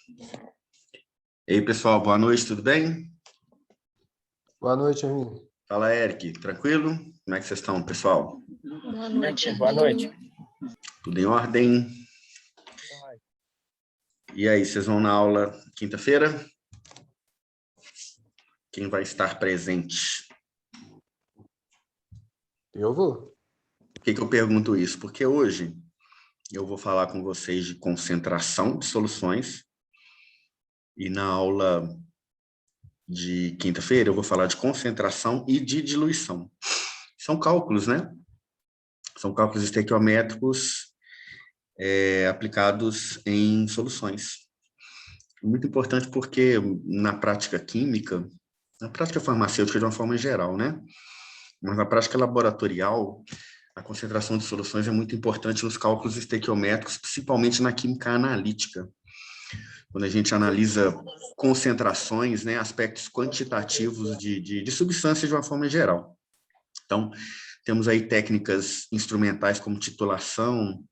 E aí, pessoal, boa noite, tudo bem? Boa noite, amigo. Fala, Eric, tranquilo? Como é que vocês estão, pessoal? Boa noite. Boa noite. Tudo em ordem? E aí, vocês vão na aula quinta-feira? Quem vai estar presente? Eu vou. Por que eu pergunto isso? Porque hoje eu vou falar com vocês de concentração de soluções e na aula de quinta-feira eu vou falar de concentração e de diluição. São cálculos, né? São cálculos estequiométricos aplicados em soluções. Muito importante porque na prática química, na prática farmacêutica de uma forma geral, né? Mas na prática laboratorial, a concentração de soluções é muito importante nos cálculos estequiométricos, principalmente na química analítica. Quando a gente analisa concentrações, né, aspectos quantitativos de substâncias de uma forma geral. Então, temos aí técnicas instrumentais como titulação,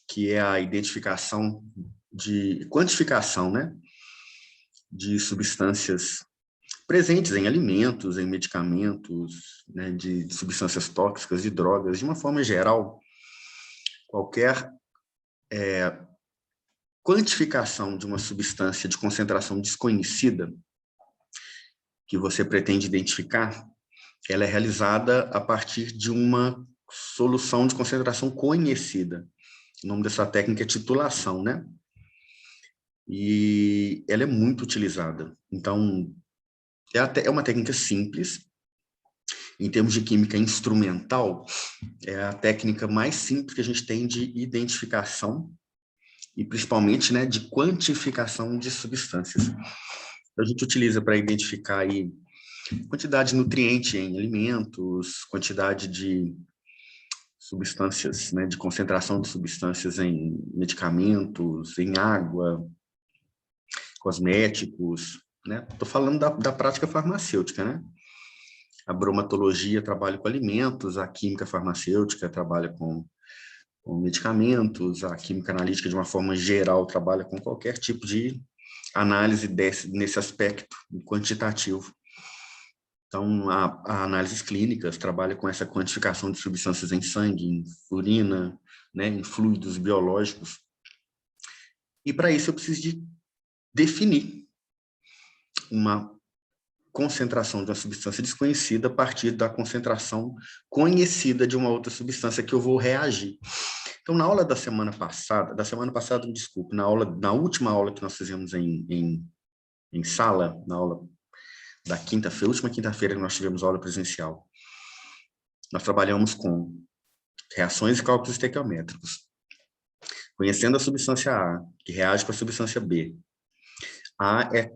que é a identificação de quantificação, né, de substâncias presentes em alimentos, em medicamentos, né, de substâncias tóxicas, de drogas, de uma forma geral, qualquer quantificação de uma substância de concentração desconhecida que você pretende identificar, ela é realizada a partir de uma solução de concentração conhecida. O nome dessa técnica é titulação, né? E ela é muito utilizada. Então, é uma técnica simples. Em termos de química instrumental, é a técnica mais simples que a gente tem de identificação e, principalmente, né, de quantificação de substâncias. A gente utiliza para identificar aí quantidade de nutriente em alimentos, quantidade de substâncias, né, de concentração de substâncias em medicamentos, em água, cosméticos, né? Estou falando da prática farmacêutica, né? A bromatologia trabalha com alimentos, a química farmacêutica trabalha com medicamentos, a química analítica, de uma forma geral, trabalha com qualquer tipo de análise nesse aspecto quantitativo. Então, a análises clínicas trabalha com essa quantificação de substâncias em sangue, em urina, né, em fluidos biológicos. E, para isso, eu preciso de definir uma concentração de uma substância desconhecida a partir da concentração conhecida de uma outra substância que eu vou reagir. Então, na aula da semana passada, desculpe, na última aula que nós fizemos em sala, na aula da quinta-feira, última quinta-feira que nós tivemos aula presencial, nós trabalhamos com reações e cálculos estequiométricos. Conhecendo a substância A, que reage com a substância B. A é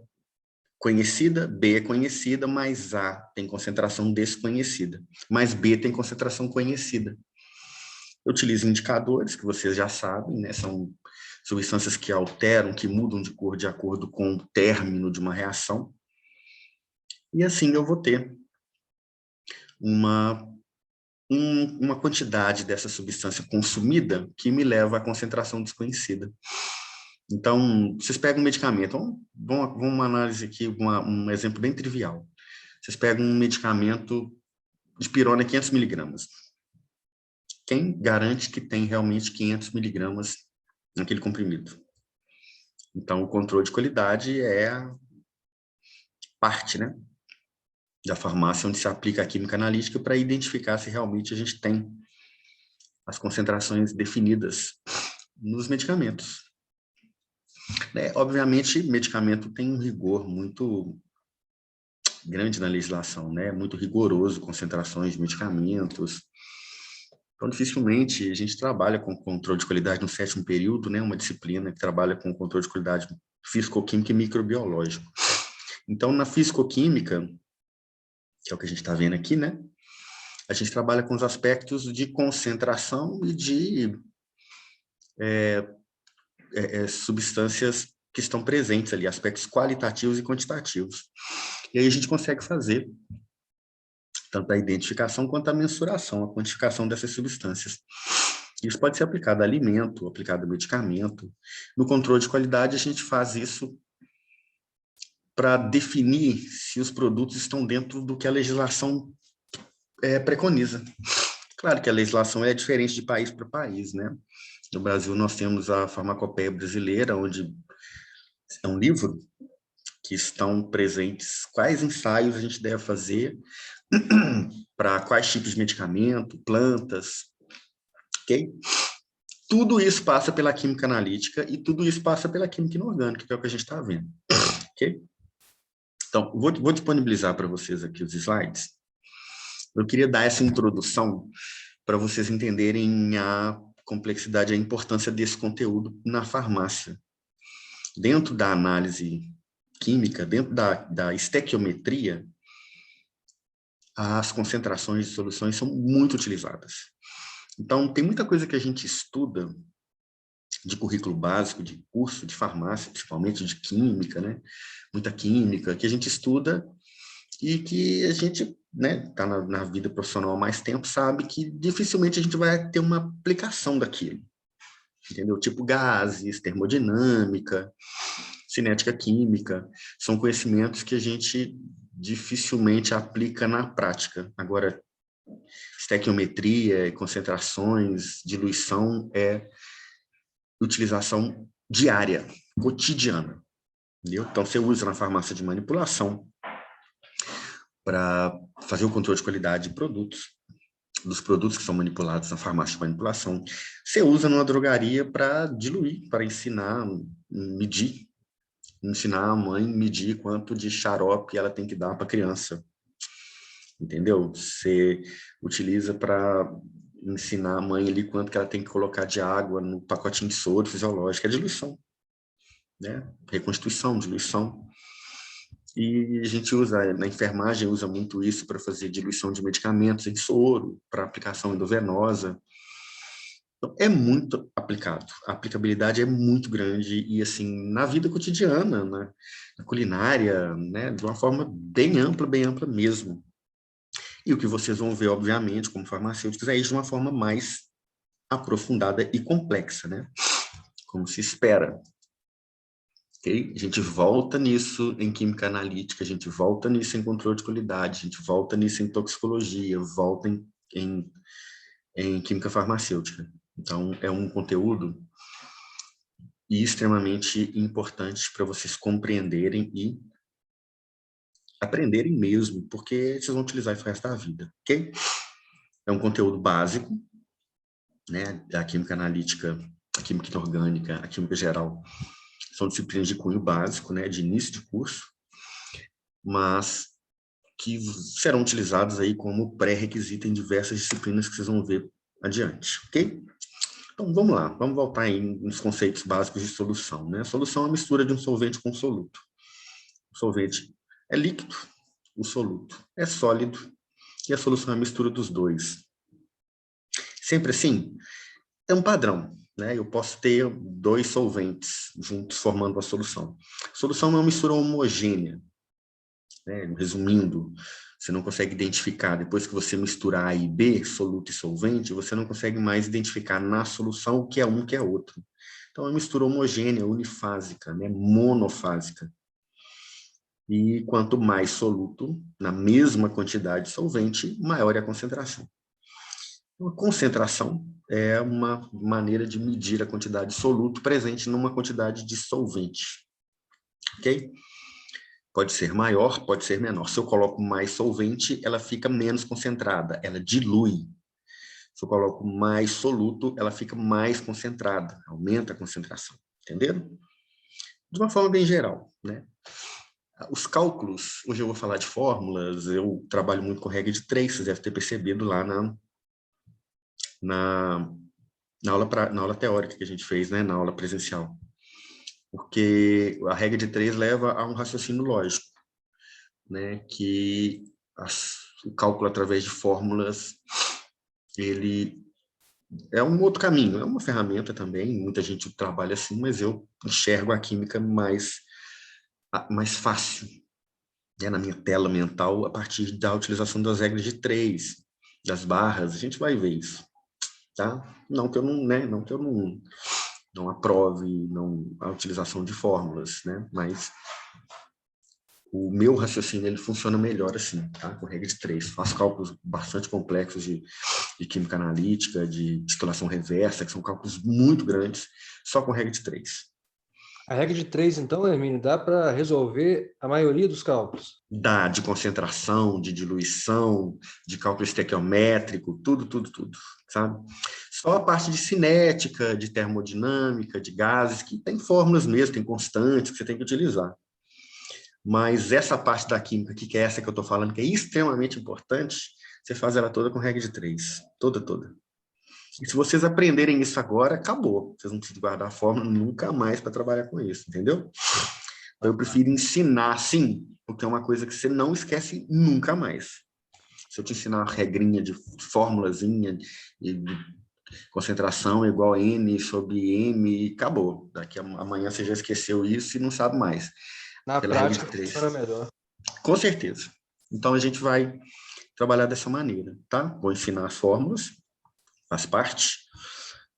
conhecida, B é conhecida, mas A tem concentração desconhecida, mas B tem concentração conhecida. Eu utilizo indicadores, que vocês já sabem, né? São substâncias que alteram, que mudam de cor de acordo com o término de uma reação. E assim eu vou ter uma quantidade dessa substância consumida que me leva à concentração desconhecida. Então, vocês pegam um medicamento, vamos uma análise aqui, um exemplo bem trivial. Vocês pegam um medicamento de pirona 500 miligramas. Quem garante que tem realmente 500 miligramas naquele comprimido? Então, o controle de qualidade é a parte, né, da farmácia onde se aplica a química analítica para identificar se realmente a gente tem as concentrações definidas nos medicamentos. Obviamente, medicamento tem um rigor muito grande na legislação, né? Muito rigoroso, concentrações de medicamentos. Então, dificilmente a gente trabalha com controle de qualidade no 7º período, né? Uma disciplina que trabalha com controle de qualidade físico-químico e microbiológico. Então, na físico-química, que é o que a gente está vendo aqui, né? A gente trabalha com os aspectos de concentração e de substâncias que estão presentes ali, aspectos qualitativos e quantitativos. E aí a gente consegue fazer tanto a identificação quanto a mensuração, a quantificação dessas substâncias. Isso pode ser aplicado a alimento, aplicado a medicamento. No controle de qualidade, a gente faz isso para definir se os produtos estão dentro do que a legislação preconiza. Claro que a legislação é diferente de país para país, né? No Brasil, nós temos a Farmacopeia Brasileira, onde é um livro que estão presentes quais ensaios a gente deve fazer para quais tipos de medicamento, plantas, ok? Tudo isso passa pela química analítica e tudo isso passa pela química inorgânica, que é o que a gente está vendo, ok? Então, vou disponibilizar para vocês aqui os slides. Eu queria dar essa introdução para vocês entenderem a complexidade e a importância desse conteúdo na farmácia. Dentro da análise química, dentro da estequiometria, as concentrações de soluções são muito utilizadas. Então, tem muita coisa que a gente estuda de currículo básico, de curso de farmácia, principalmente de química, né? Muita química, que a gente estuda e que a gente, né, está na vida profissional há mais tempo, sabe que dificilmente a gente vai ter uma aplicação daquilo. Entendeu? Tipo gases, termodinâmica, cinética química, são conhecimentos que a gente dificilmente aplica na prática. Agora, estequiometria, concentrações, diluição é utilização diária, cotidiana. Entendeu? Então, você usa na farmácia de manipulação para fazer o controle de qualidade de produtos, dos produtos que são manipulados na farmácia de manipulação. Você usa numa drogaria para diluir, para ensinar, medir, ensinar a mãe medir quanto de xarope ela tem que dar para a criança. Entendeu? Você utiliza para ensinar a mãe ali quanto que ela tem que colocar de água no pacotinho de soro fisiológico. É diluição, né? Reconstituição, diluição. E a gente usa, na enfermagem, usa muito isso para fazer diluição de medicamentos em soro, para aplicação endovenosa. Então, é muito aplicado. A aplicabilidade é muito grande e, assim, na vida cotidiana, na culinária, né, de uma forma bem ampla mesmo. E o que vocês vão ver, obviamente, como farmacêuticos, é isso de uma forma mais aprofundada e complexa, né? Como se espera. Okay? A gente volta nisso em química analítica, a gente volta nisso em controle de qualidade, a gente volta nisso em toxicologia, volta em química farmacêutica. Então, é um conteúdo extremamente importante para vocês compreenderem e aprenderem mesmo, porque vocês vão utilizar isso o resto da vida, ok? É um conteúdo básico, né? A química analítica, a química inorgânica, a química geral, são disciplinas de cunho básico, né? De início de curso, mas que serão utilizadas aí como pré-requisito em diversas disciplinas que vocês vão ver adiante, ok? Então, vamos lá, vamos voltar aí nos conceitos básicos de solução, né? A solução é a mistura de um solvente com um soluto. O solvente é líquido, o soluto é sólido, e a solução é a mistura dos dois. Sempre assim, é um padrão, né? Eu posso ter dois solventes juntos formando a solução. A solução é uma mistura homogênea, né? Resumindo, você não consegue identificar, depois que você mistura A e B, soluto e solvente, você não consegue mais identificar na solução o que é um e o que é outro. Então, é uma mistura homogênea, unifásica, né? Monofásica. E quanto mais soluto, na mesma quantidade de solvente, maior é a concentração. A concentração é uma maneira de medir a quantidade de soluto presente numa quantidade de solvente. Ok? Pode ser maior, pode ser menor. Se eu coloco mais solvente, ela fica menos concentrada, ela dilui. Se eu coloco mais soluto, ela fica mais concentrada, aumenta a concentração. Entenderam? De uma forma bem geral, né? Os cálculos, hoje eu vou falar de fórmulas, eu trabalho muito com regra de 3, vocês devem ter percebido lá na aula teórica que a gente fez, né, na aula presencial. Porque a regra de 3 leva a um raciocínio lógico, né, que o cálculo através de fórmulas, ele é um outro caminho, é uma ferramenta também, muita gente trabalha assim, mas eu enxergo a química mais fácil, né, na minha tela mental, a partir da utilização das regras de 3, das barras, a gente vai ver isso. tá? Não que eu não, né? Não que eu não aprove a utilização de fórmulas, né? Mas o meu raciocínio ele funciona melhor assim, tá? Com regra de 3. Faço cálculos bastante complexos de química analítica, de destilação reversa, que são cálculos muito grandes, só com regra de 3. A regra de 3, então, Hermínio, dá para resolver a maioria dos cálculos? Dá de concentração, de diluição, de cálculo estequiométrico, tudo, sabe? Só a parte de cinética, de termodinâmica, de gases, que tem fórmulas mesmo, tem constantes que você tem que utilizar. Mas essa parte da química aqui, que é essa que eu estou falando, que é extremamente importante, você faz ela toda com regra de 3. Toda. E se vocês aprenderem isso agora, acabou. Vocês não precisam guardar a fórmula nunca mais para trabalhar com isso, entendeu? Então, eu prefiro ensinar, sim, porque é uma coisa que você não esquece nunca mais. Se eu te ensinar uma regrinha de formulazinha, de concentração igual a N sobre M, acabou. Daqui a amanhã você já esqueceu isso e não sabe mais. Na Pela prática, regra de 3. funciona melhor. Com certeza. Então, a gente vai trabalhar dessa maneira, tá? Vou ensinar as fórmulas, faz parte,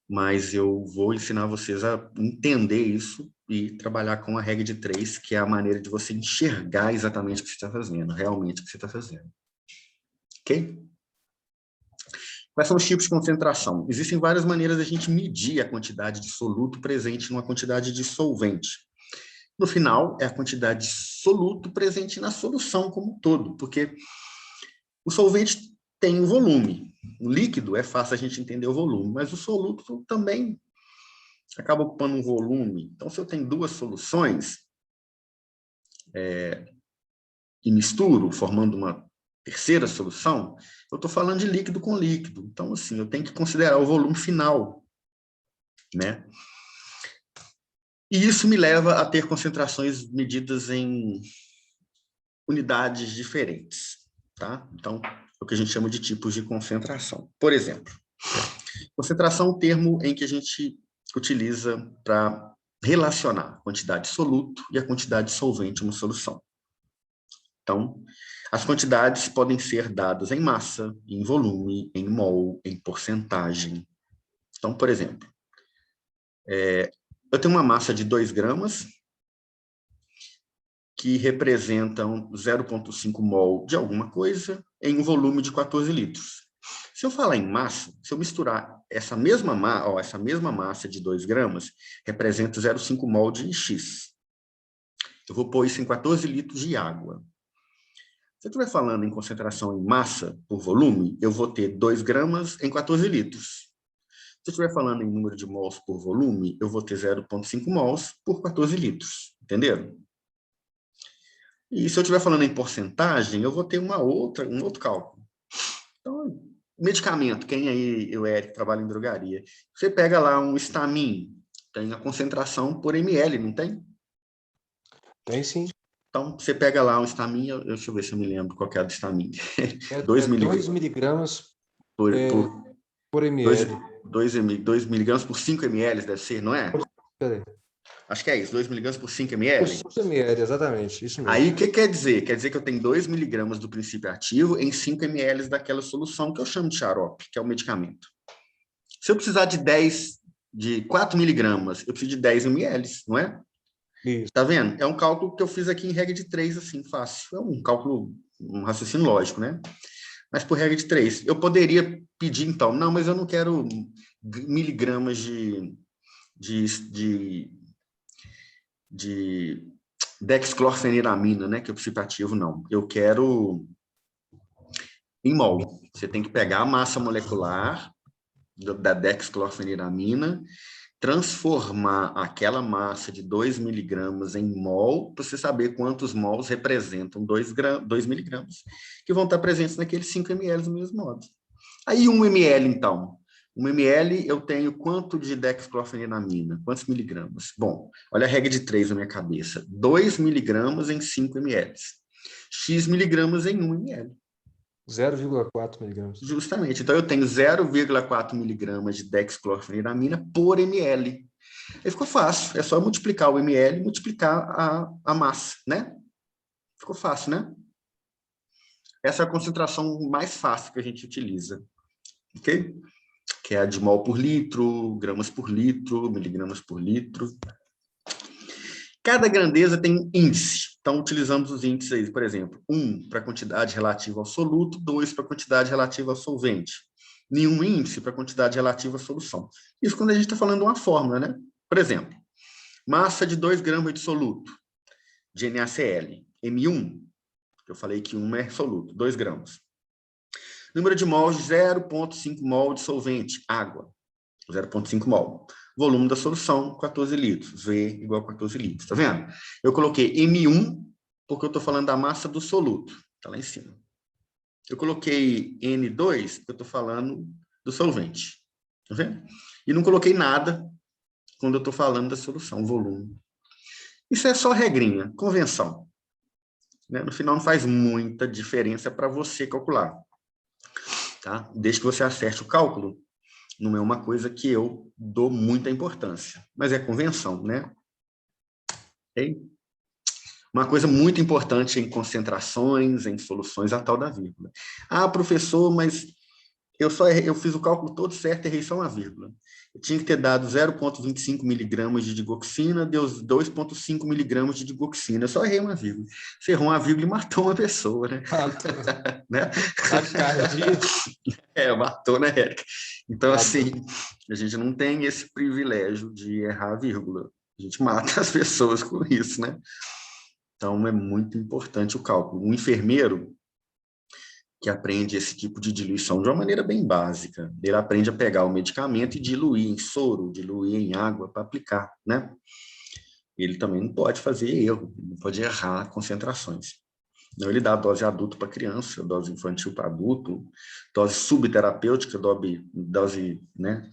mas eu vou ensinar vocês a entender isso e trabalhar com a regra de 3, que é a maneira de você enxergar exatamente o que você está fazendo, realmente o que você está fazendo. Ok? Quais são os tipos de concentração? Existem várias maneiras de a gente medir a quantidade de soluto presente numa quantidade de solvente. No final, é a quantidade de soluto presente na solução como um todo, porque o solvente tem um volume. O líquido é fácil a gente entender o volume, mas o soluto também acaba ocupando um volume. Então, se eu tenho duas soluções e misturo, formando uma terceira solução, eu estou falando de líquido com líquido. Então, assim, eu tenho que considerar o volume final, né? E isso me leva a ter concentrações medidas em unidades diferentes, tá? Então, é o que a gente chama de tipos de concentração. Por exemplo, concentração é um termo em que a gente utiliza para relacionar a quantidade de soluto e a quantidade de solvente em uma solução. Então, as quantidades podem ser dadas em massa, em volume, em mol, em porcentagem. Então, por exemplo, eu tenho uma massa de 2 gramas, que representam 0,5 mol de alguma coisa em um volume de 14 litros. Se eu falar em massa, se eu misturar essa mesma massa de 2 gramas, representa 0,5 mol de X. Eu vou pôr isso em 14 litros de água. Se eu estiver falando em concentração em massa por volume, eu vou ter 2 gramas em 14 litros. Se eu estiver falando em número de mols por volume, eu vou ter 0,5 mols por 14 litros. Entenderam? E se eu estiver falando em porcentagem, eu vou ter um outro cálculo. Então, medicamento, quem aí, o Eric, trabalha em drogaria, você pega lá um Stamin, tem a concentração por ml, não tem? Tem sim. Então, você pega lá um Stamin, deixa eu ver se eu me lembro qual que é a do Stamin. É 2 miligramas por ml. 2 miligramas por 5 ml, deve ser, não é? Peraí. Acho que é isso, 2 miligramas por 5 Por ml. 5 ml, exatamente. Isso mesmo. Aí, o que quer dizer? Quer dizer que eu tenho 2 miligramas do princípio ativo em 5 ml daquela solução que eu chamo de xarope, que é o medicamento. Se eu precisar de 4 miligramas, eu preciso de 10 ml, não é? Isso. Tá vendo? É um cálculo que eu fiz aqui em regra de 3, assim, fácil. É um cálculo, um raciocínio lógico, né? Mas por regra de 3. Eu poderia pedir, então, não, mas eu não quero miligramas de dexclorfeniramina, né, que é o princípio ativo, não. Eu quero em mol. Você tem que pegar a massa molecular da dexclorfeniramina, transformar aquela massa de 2 miligramas em mol, para você saber quantos mols representam 2 miligramas, que vão estar presentes naqueles 5 ml do mesmo modo. Aí 1 ml, então. 1 ml, eu tenho quanto de dexclorfeniramina? Quantos miligramas? Bom, olha a regra de 3 na minha cabeça. 2 miligramas em 5 ml. X miligramas em 1 ml. 0,4 miligramas. Justamente. Então, eu tenho 0,4 miligramas de dexclorfeniramina por ml. Aí ficou fácil. É só multiplicar o ml e multiplicar a massa, né? Ficou fácil, né? Essa é a concentração mais fácil que a gente utiliza. Ok? que é a de mol por litro, gramas por litro, miligramas por litro. Cada grandeza tem índice. Então, utilizamos os índices aí, por exemplo, 1 para a quantidade relativa ao soluto, 2 para a quantidade relativa ao solvente. Nenhum índice para a quantidade relativa à solução. Isso quando a gente está falando de uma fórmula, né? Por exemplo, massa de 2 gramas de soluto de NaCl, M1, que eu falei que 1 é soluto, 2 gramas. Número de mols, 0,5 mol de solvente, água, 0,5 mol. Volume da solução, 14 litros. V igual a 14 litros, tá vendo? Eu coloquei M1, porque eu estou falando da massa do soluto, tá lá em cima. Eu coloquei N2, porque eu estou falando do solvente, tá vendo? E não coloquei nada quando eu estou falando da solução, volume. Isso é só regrinha, convenção. Né? No final não faz muita diferença para você calcular. Tá? Desde que você acerte o cálculo, não é uma coisa que eu dou muita importância, mas é convenção, né? Okay? Uma coisa muito importante em concentrações, em soluções, a tal da vírgula. Ah, professor, mas eu fiz o cálculo todo certo, errei só uma vírgula. Eu tinha que ter dado 0,25 miligramas de digoxina, deu 2,5 miligramas de digoxina. Eu só errei uma vírgula. Você errou uma vírgula e matou uma pessoa, né? Né? Matou, né, Érica? Então, assim, a gente não tem esse privilégio de errar a vírgula. A gente mata as pessoas com isso, né? Então, é muito importante o cálculo. Um enfermeiro que aprende esse tipo de diluição de uma maneira bem básica, ele aprende a pegar o medicamento e diluir em soro, diluir em água para aplicar, né? Ele também não pode fazer erro, não pode errar concentrações. Então, ele dá dose adulto para criança, dose infantil para adulto, dose subterapêutica, dose né,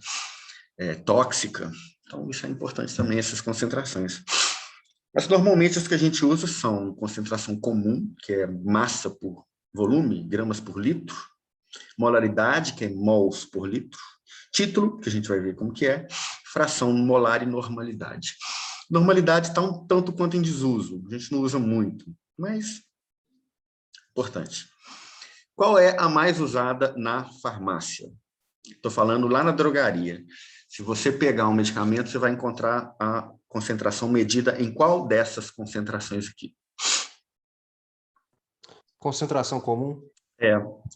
tóxica. Então, isso é importante também, essas concentrações. Mas, normalmente, as que a gente usa são concentração comum, que é massa por volume, gramas por litro, molaridade, que é mols por litro, título, que a gente vai ver como que é, fração molar e normalidade. Normalidade está um tanto quanto em desuso, a gente não usa muito, mas importante. Qual é a mais usada na farmácia? Estou falando lá na drogaria. Se você pegar um medicamento, você vai encontrar a concentração medida em qual dessas concentrações aqui? Concentração comum?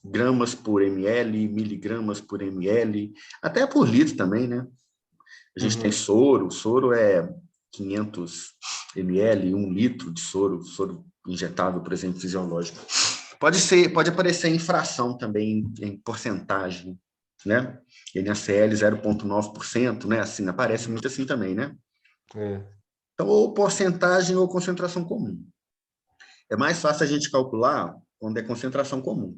Gramas por ml, miligramas por ml, até por litro também, né? A gente tem soro é 500 ml, 1 litro de soro injetável, por exemplo, fisiológico. Pode aparecer em fração também, em porcentagem, né? NaCl 0,9%, né? Assim, aparece muito assim também, né? Então, ou porcentagem ou concentração comum. É mais fácil a gente calcular quando é concentração comum.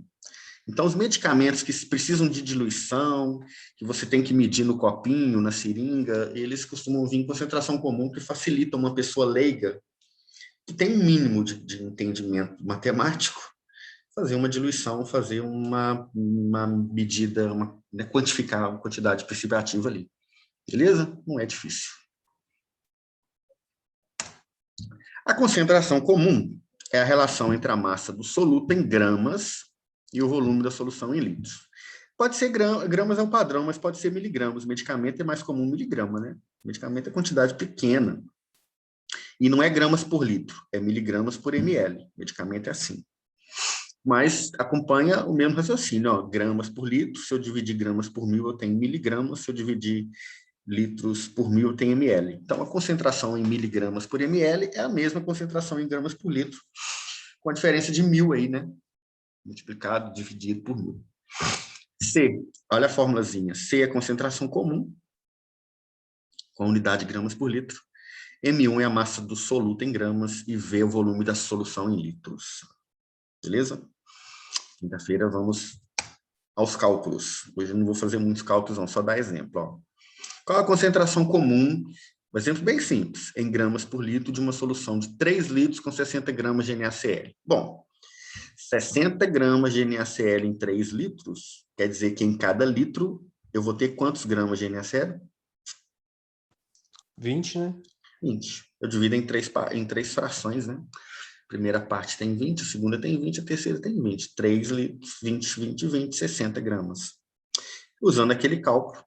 Então, os medicamentos que precisam de diluição, que você tem que medir no copinho, na seringa, eles costumam vir em concentração comum, que facilita uma pessoa leiga, que tem um mínimo de entendimento matemático, fazer uma diluição, fazer uma medida, né, quantificar a quantidade participativa ali. Beleza? Não é difícil. A concentração comum é a relação entre a massa do soluto em gramas e o volume da solução em litros. Pode ser gramas é o padrão, mas pode ser miligramas. O medicamento é mais comum miligrama, né? O medicamento é quantidade pequena. E não é gramas por litro, é miligramas por ml. O medicamento é assim. Mas acompanha o mesmo raciocínio, ó, gramas por litro. Se eu dividir gramas por 1000, eu tenho miligramas. Se eu dividir litros por 1000, eu tenho ml. Então, a concentração em miligramas por ml é a mesma concentração em gramas por litro, com a diferença de 1000 aí, né? Multiplicado, dividido por 1000. C, olha a formulazinha. C é a concentração comum, com a unidade de gramas por litro. M1 é a massa do soluto em gramas e V é o volume da solução em litros. Beleza? Quinta-feira vamos aos cálculos. Hoje eu não vou fazer muitos cálculos, não, só dar exemplo. Ó. Qual a concentração comum, um exemplo bem simples, em gramas por litro de uma solução de 3 litros com 60 gramas de NaCl? Bom, 60 gramas de NaCl em 3 litros, quer dizer que em cada litro eu vou ter quantos gramas de NaCl? 20, né? 20. Eu divido em três frações, né? A primeira parte tem 20, a segunda tem 20, a terceira tem 20. 3 litros, 20, 20, 20, 60 gramas. usando aquele cálculo,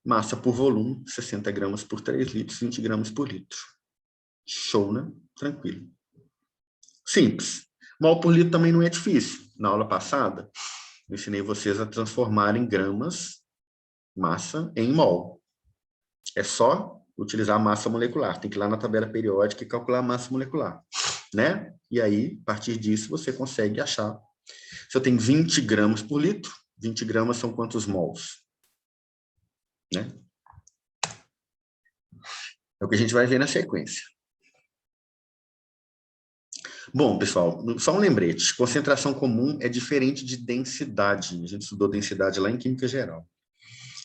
massa por volume, 60 gramas por 3 litros, 20 gramas por litro. Show, né? Tranquilo. Simples. Mol por litro também não é difícil. Na aula passada, eu ensinei vocês a transformarem gramas, massa, em mol. É só utilizar a massa molecular. Tem que ir lá na tabela periódica e calcular a massa molecular, né? E aí, a partir disso, você consegue achar. Se eu tenho 20 gramas por litro, 20 gramas são quantos mols? Né? É o que a gente vai ver na sequência. Bom, pessoal, só um lembrete. Concentração comum é diferente de densidade. A gente estudou densidade lá em Química Geral.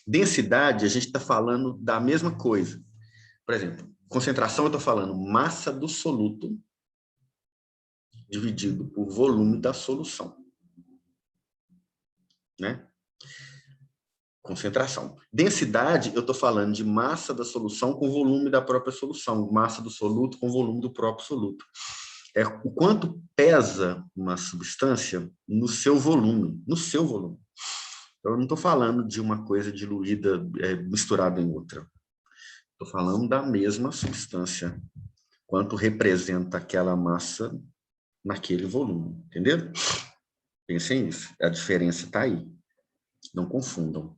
Densidade, a gente está falando da mesma coisa. Por exemplo, concentração, eu estou falando massa do soluto dividido por volume da solução. Né? Concentração. Densidade, eu estou falando de massa da solução com volume da própria solução. Massa do soluto com volume do próprio soluto. É o quanto pesa uma substância no seu volume. No seu volume. Eu não estou falando de uma coisa diluída, misturada em outra. Estou falando da mesma substância. Quanto representa aquela massa naquele volume. Entenderam? Pensem nisso. A diferença está aí. Não confundam.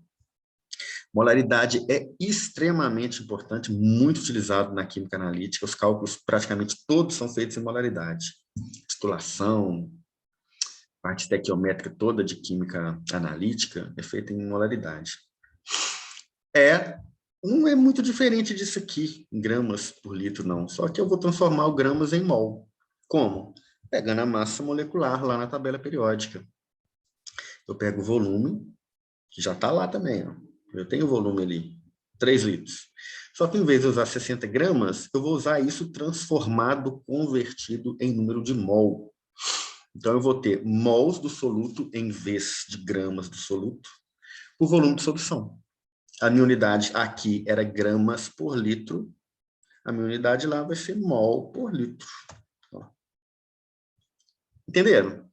Molaridade é extremamente importante, muito utilizado na química analítica. Os cálculos praticamente todos são feitos em molaridade. Titulação, parte estequiométrica toda de química analítica é feita em molaridade. Não é muito diferente disso aqui, em gramas por litro, não. Só que eu vou transformar o gramas em mol. Como? Pegando a massa molecular lá na tabela periódica. Eu pego o volume, que já está lá também. Ó. Eu tenho o volume ali, 3 litros. Só que em vez de usar 60 gramas, eu vou usar isso transformado, convertido em número de mol. Então, eu vou ter mols do soluto em vez de gramas do soluto, por volume de solução. A minha unidade aqui era gramas por litro, a minha unidade lá vai ser mol por litro. Ó. Entenderam?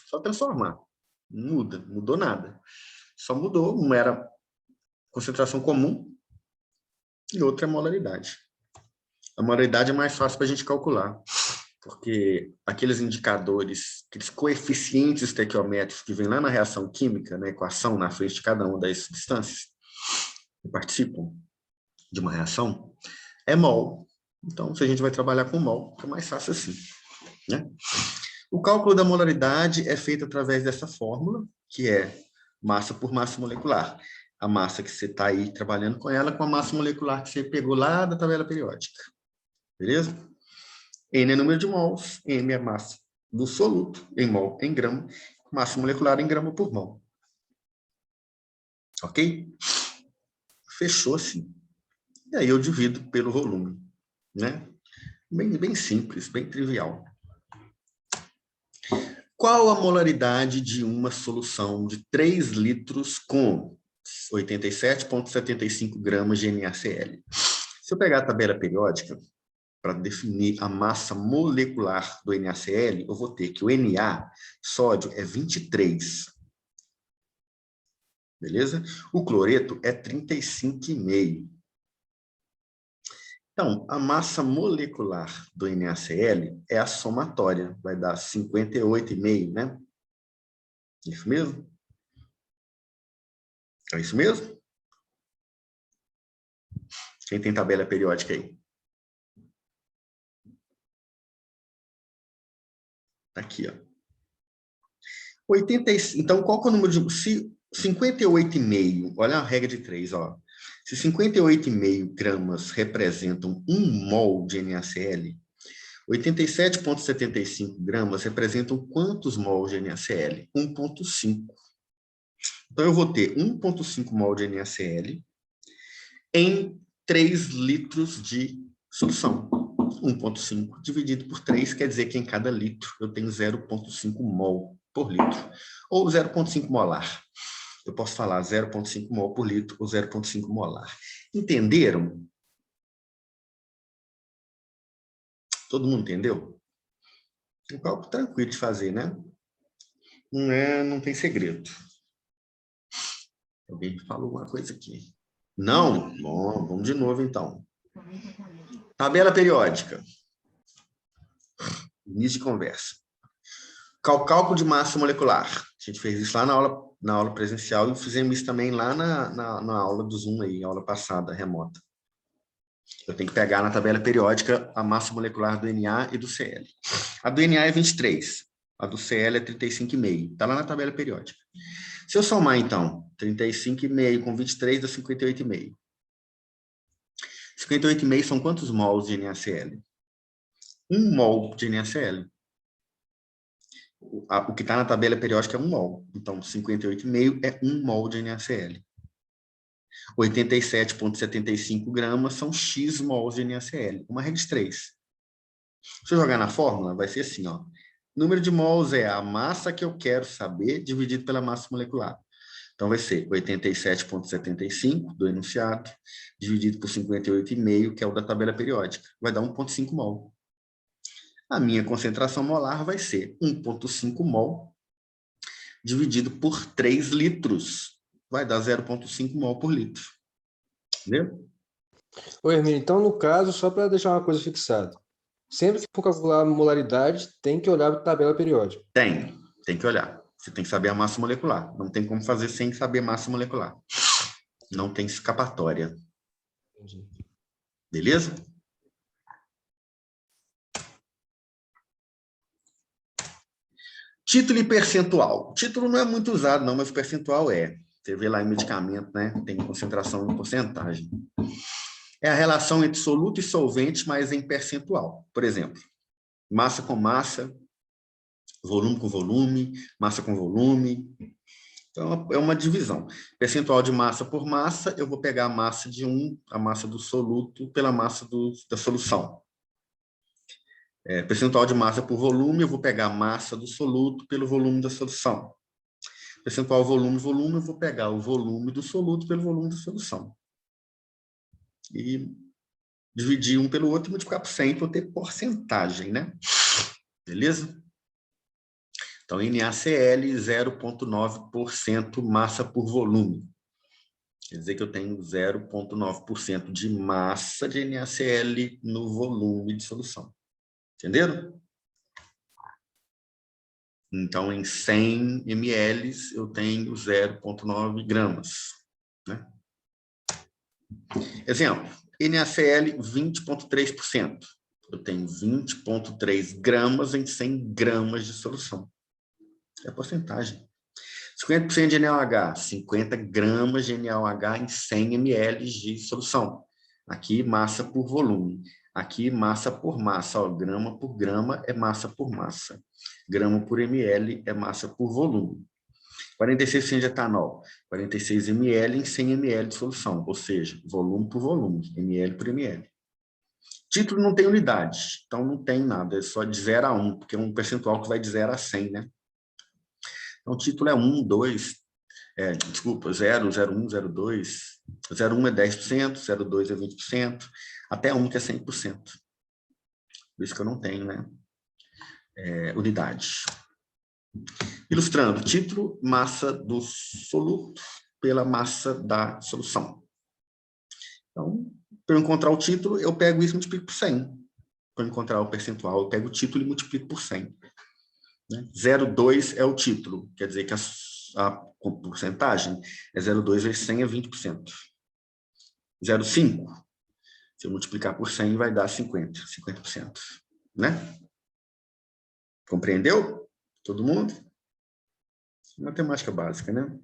Só transformar. Não muda, mudou nada. Só mudou, uma era concentração comum e outra é molaridade. A molaridade é mais fácil para a gente calcular, porque aqueles indicadores, aqueles coeficientes estequiométricos que vêm lá na reação química, na equação, na frente de cada uma das substâncias que participam de uma reação, é mol. Então, se a gente vai trabalhar com mol, é mais fácil assim. Né? O cálculo da molaridade é feito através dessa fórmula, que é massa por massa molecular. A massa que você está aí trabalhando com ela, com a massa molecular que você pegou lá da tabela periódica. Beleza? N é número de mols, M é massa do soluto, em mol, em grama, massa molecular em grama por mol. Ok? Fechou assim. E aí eu divido pelo volume. Né? Bem simples, bem trivial. Qual a molaridade de uma solução de 3 litros com 87,75 gramas de NaCl? Se eu pegar a tabela periódica, para definir a massa molecular do NaCl, eu vou ter que o Na, sódio, é 23. Beleza? O cloreto é 35,5. Então, a massa molecular do NaCl é a somatória, vai dar 58,5, né? Isso mesmo? É isso mesmo? Quem tem tabela periódica aí? Aqui, ó. 85, então, qual que é o número de... Se 58,5, olha a regra de 3, ó. Se 58,5 gramas representam 1 mol de NaCl, 87,75 gramas representam quantos mol de NaCl? 1,5. Então, eu vou ter 1,5 mol de NaCl em 3 litros de solução. 1,5 dividido por 3 quer dizer que em cada litro eu tenho 0,5 mol por litro, ou 0,5 molar. Eu posso falar 0,5 mol por litro ou 0,5 molar. Entenderam? Todo mundo entendeu? É um cálculo tranquilo de fazer, né? Não tem segredo. Alguém falou alguma coisa aqui? Não? Bom, vamos de novo, então. Tabela periódica. Início de conversa. Cálculo de massa molecular. A gente fez isso lá na aula presencial e fizemos isso também lá na aula do Zoom, aí, aula passada, remota. Eu tenho que pegar na tabela periódica a massa molecular do Na e do Cl. A do Na é 23, a do Cl é 35,5. Está lá na tabela periódica. Se eu somar, então, 35,5 com 23 dá 58,5. 58,5 são quantos mols de NaCl? 1 mol de NaCl. O que está na tabela periódica é 1 mol. Então, 58,5 é 1 mol de NaCl. 87,75 gramas são X mols de NaCl. Uma regra de 3. Se eu jogar na fórmula, vai ser assim, ó. Número de mols é a massa que eu quero saber dividido pela massa molecular. Então, vai ser 87,75 do enunciado, dividido por 58,5, que é o da tabela periódica. Vai dar 1,5 mol. A minha concentração molar vai ser 1,5 mol, dividido por 3 litros. Vai dar 0,5 mol por litro. Entendeu? Ô, Hermínio, então, no caso, só para deixar uma coisa fixada, sempre que for calcular a molaridade, tem que olhar para a tabela periódica. Tem que olhar. Você tem que saber a massa molecular. Não tem como fazer sem saber massa molecular. Não tem escapatória. Entendi. Beleza? Título e percentual. O título não é muito usado, não, mas o percentual é. Você vê lá em medicamento, né? Tem concentração em porcentagem. É a relação entre soluto e solvente, mas em percentual. Por exemplo, massa com massa, volume com volume, massa com volume. Então, é uma divisão. Percentual de massa por massa, eu vou pegar a massa a massa do soluto pela massa da solução. Percentual de massa por volume, eu vou pegar a massa do soluto pelo volume da solução. Percentual volume, eu vou pegar o volume do soluto pelo volume da solução. E dividir um pelo outro e multiplicar por 100 para eu ter porcentagem, né? Beleza? Então, NaCl 0,9% massa por volume. Quer dizer que eu tenho 0,9% de massa de NaCl no volume de solução. Entenderam? Então, em 100 ml, eu tenho 0,9 gramas. Né? Exemplo, NaCl 20,3%. Eu tenho 20,3 gramas em 100 gramas de solução. É a porcentagem. 50% de NaOH, 50 gramas de NaOH em 100 ml de solução. Aqui, massa por volume. Aqui, massa por massa. Ó, grama por grama é massa por massa. Grama por ml é massa por volume. 46% de etanol. 46 ml em 100 ml de solução. Ou seja, volume por volume. Ml por ml. Título não tem unidade. Então, não tem nada. É só de 0 a 1, porque é um percentual que vai de 0 a 100, né? Então, o título é 1, 2, desculpa, 0, 0,1, 0,2. 0,1 é 10%, 0,2 é 20%, até 1 que é 100%. Por isso que eu não tenho, né? Unidade. Ilustrando, título, massa do soluto pela massa da solução. Então, para eu encontrar o título, eu pego isso e multiplico por 100. Para encontrar o percentual, eu pego o título e multiplico por 100. Né? 0,2 é o título, quer dizer que a porcentagem é 0,2 vezes 100 é 20%. 0,5, se eu multiplicar por 100, vai dar 50%. Né? Compreendeu? Todo mundo? Matemática básica, né?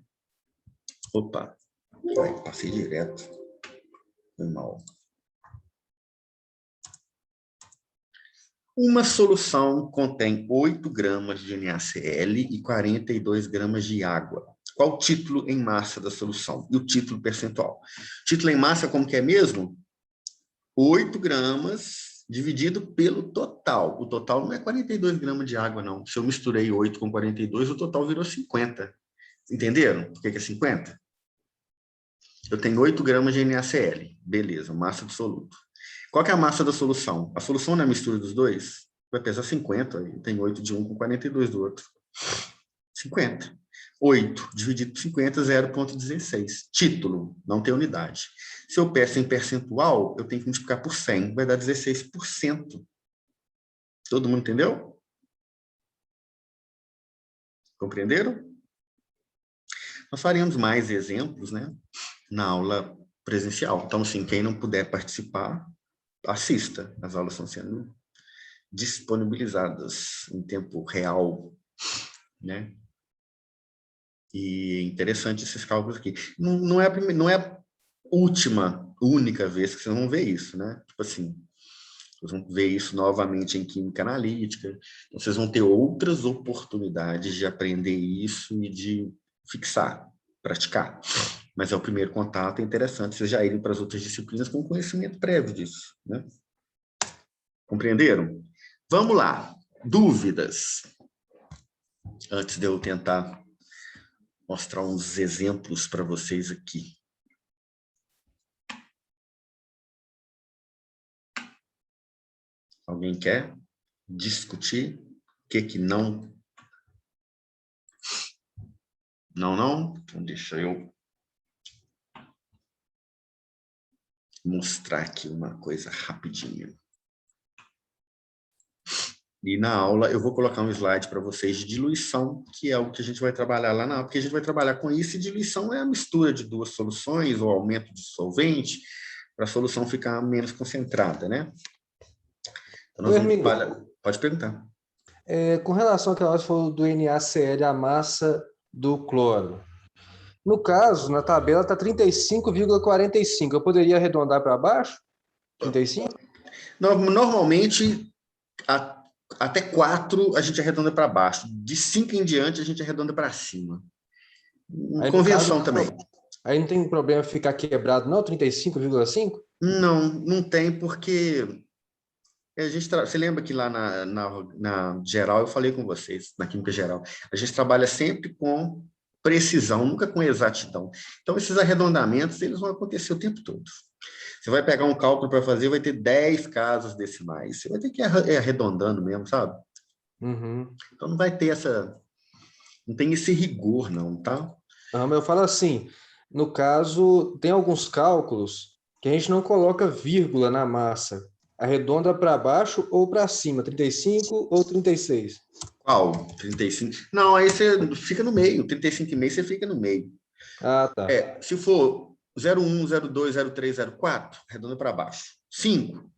Opa, passei direto. Foi mal. Uma solução contém 8 gramas de NaCl e 42 gramas de água. Qual o título em massa da solução? E o título percentual? Título em massa, como que é mesmo? 8 gramas dividido pelo total. O total não é 42 gramas de água, não. Se eu misturei 8 com 42, o total virou 50. Entenderam por que é 50? Eu tenho 8 gramas de NaCl. Beleza, massa do soluto. Qual que é a massa da solução? A solução não é a mistura dos dois? Vai pesar 50. Tem 8 de um com 42 do outro. 50. 8 dividido por 50, 0,16. Título, não tem unidade. Se eu peço em percentual, eu tenho que multiplicar por 100, vai dar 16%. Todo mundo entendeu? Compreenderam? Nós faremos mais exemplos, né, na aula presencial. Então, assim, quem não puder participar, assista. As aulas estão sendo disponibilizadas em tempo real, né? E interessante esses cálculos aqui. Não é a única vez que vocês vão ver isso, né? Tipo assim, vocês vão ver isso novamente em química analítica. Então, vocês vão ter outras oportunidades de aprender isso e de fixar, praticar. Mas é o primeiro contato, é interessante vocês já irem para as outras disciplinas com conhecimento prévio disso, né? Compreenderam? Vamos lá. Dúvidas? Antes de eu tentar mostrar uns exemplos para vocês aqui. Alguém quer discutir? O que não? Não? Então deixa eu mostrar aqui uma coisa rapidinho. E na aula eu vou colocar um slide para vocês de diluição, que é o que a gente vai trabalhar lá na aula, porque a gente vai trabalhar com isso, e diluição é a mistura de duas soluções, ou aumento de solvente, para a solução ficar menos concentrada, né? Então, nós vamos trabalhar... Pode perguntar. Com relação àquela que falou do NaCl, a massa do cloro. No caso, na tabela está 35,45. Eu poderia arredondar para baixo? 35? Normalmente, até 4 a gente arredonda para baixo. De 5 em diante, a gente arredonda para cima. Convenção também. Aí não tem problema ficar quebrado, não? 35,5? Não tem, porque... Você lembra que lá na geral, eu falei com vocês, na química geral, a gente trabalha sempre com precisão, nunca com exatidão. Então, esses arredondamentos, eles vão acontecer o tempo todo. Você vai pegar um cálculo para fazer, vai ter 10 casas decimais. Você vai ter que ir arredondando mesmo, sabe? Uhum. Então, não vai ter essa... Não tem esse rigor, não, tá? Não, mas eu falo assim, no caso, tem alguns cálculos que a gente não coloca vírgula na massa. Arredonda para baixo ou para cima, 35 ou 36? Qual? 35? Não, aí você fica no meio. 35,5 você fica no meio. Ah, tá. Se for 0,1, 0,2, 0,3, 0,4, arredonda para baixo. 5,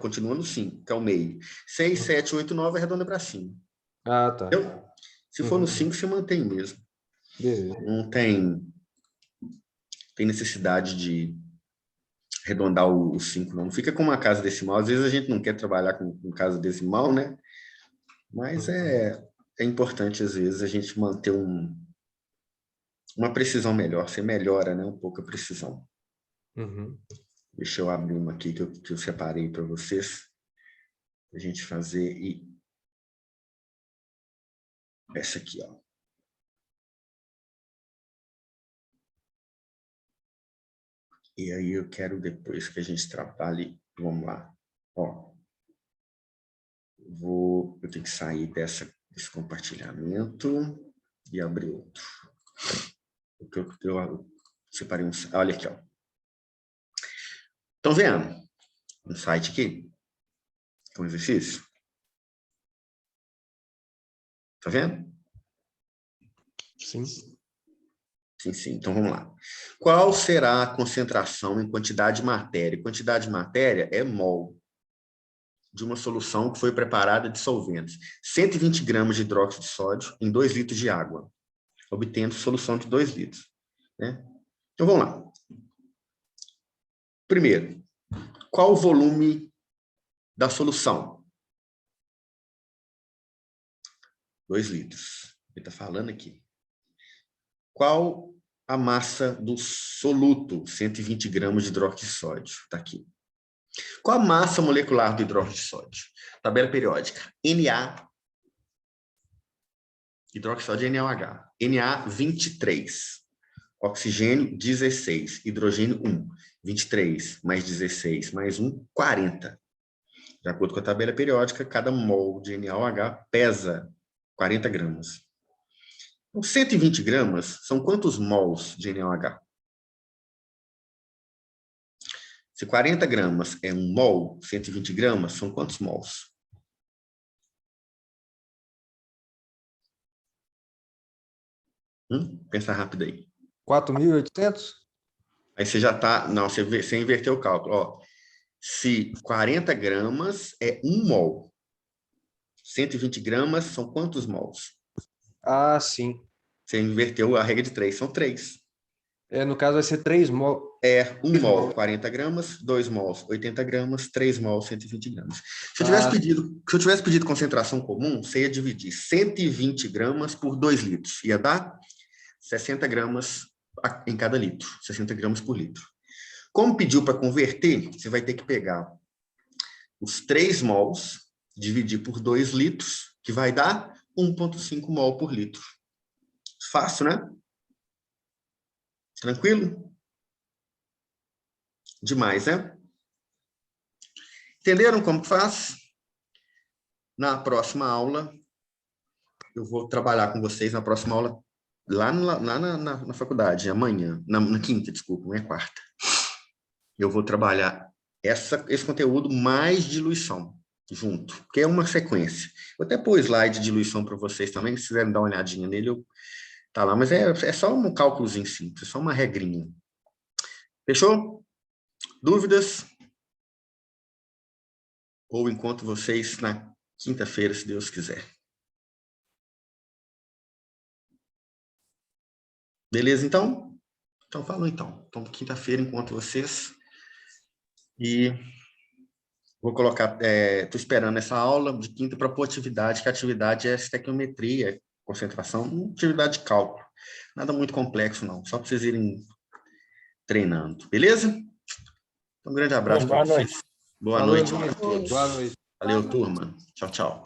continua no 5, que é o meio. 6, 7, 8, 9, arredonda para cima. Ah, tá. Entendeu? Se for no 5, você mantém mesmo. Beleza. Não tem necessidade de arredondar o 5, não. Fica com uma casa decimal. Às vezes a gente não quer trabalhar com casa decimal, né? Mas é importante, às vezes, a gente manter uma precisão melhor. Você melhora, né, um pouco a precisão. Uhum. Deixa eu abrir uma aqui que eu separei para vocês. A gente fazer essa aqui, ó. E aí eu quero, depois que a gente trabalhe, vamos lá. Ó, eu tenho que sair desse compartilhamento e abrir outro. Eu separei olha aqui, ó. Estão vendo? Um site aqui, com exercício. Tá vendo? Sim. Sim. Então, vamos lá. Qual será a concentração em quantidade de matéria? Quantidade de matéria é mol de uma solução que foi preparada de solventes. 120 gramas de hidróxido de sódio em 2 litros de água, obtendo solução de 2 litros. Né? Então, vamos lá. Primeiro, qual o volume da solução? 2 litros. Ele está falando aqui. Qual a massa do soluto? 120 gramas de hidróxido de sódio. Está aqui. Qual a massa molecular do hidróxido de sódio? Tabela periódica. Na, hidróxido de sódio NaOH. Na, 23. Oxigênio, 16. Hidrogênio, 1. 23 mais 16 mais 1, 40. De acordo com a tabela periódica, cada mol de NaOH pesa 40 gramas. Então, 120 gramas são quantos mols de NaOH? Se 40 gramas é 1 mol, 120 gramas são quantos mols? Pensa rápido aí. 4.800? Aí você já está... Não, você inverteu o cálculo. Ó, se 40 gramas é 1 mol, 120 gramas são quantos mols? Ah, sim. Você inverteu a regra de 3, são 3. No caso, vai ser 3 mol. 1 mol, 40 gramas, 2 mols, 80 gramas, 3 mols, 120 gramas. Se eu tivesse pedido concentração comum, você ia dividir 120 gramas por 2 litros. Ia dar 60 gramas em cada litro, 60 gramas por litro. Como pediu para converter, você vai ter que pegar os 3 mols, dividir por 2 litros, que vai dar 1,5 mol por litro. Fácil, né? Tranquilo? Demais, né? Entenderam como faz? Na próxima aula, eu vou trabalhar com vocês na próxima aula, lá na faculdade, amanhã, na quinta, desculpa, não é quarta. Eu vou trabalhar esse conteúdo mais diluição junto, porque é uma sequência. Eu até pôs slide de diluição para vocês também, se quiserem dar uma olhadinha nele, tá lá, mas é só um cálculozinho simples, é só uma regrinha. Fechou? Dúvidas? Ou encontro vocês na quinta-feira, se Deus quiser. Beleza, então? Então, falou então. Então, quinta-feira encontro vocês. E vou colocar, estou esperando essa aula de quinta para pôr atividade, que a atividade é estequiometria, concentração, atividade de cálculo. Nada muito complexo, não. Só para vocês irem treinando. Beleza? Então, um grande abraço para vocês. Boa noite. Boa noite. Valeu, turma. Tchau, tchau.